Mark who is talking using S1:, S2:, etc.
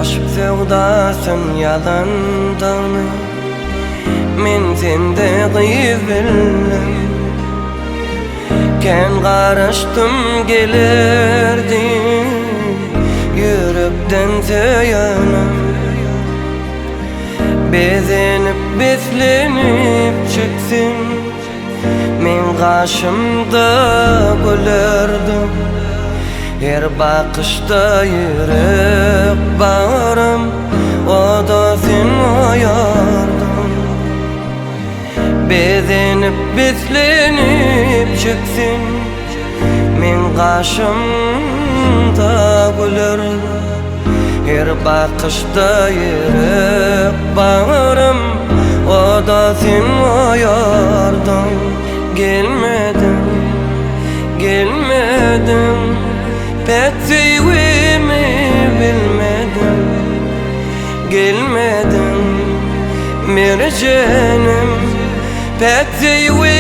S1: Aşk sevdasın yalandan men sende gıyıp bildim. Ken garaştım gelerdi yürekten söyanam. Bezenip beslenip çıksın men karşımda gülerdim. Her bakışta yürek bağrım, o da sen oyardın. Bezenip beslenip çıksın men karşımda gülerdim. Her bakışta yürek bağrım, o da sen oyardın. Gelmedin, gelmedin, pek sevimi bilmedim. Gelmedin mercenim, pek sevimi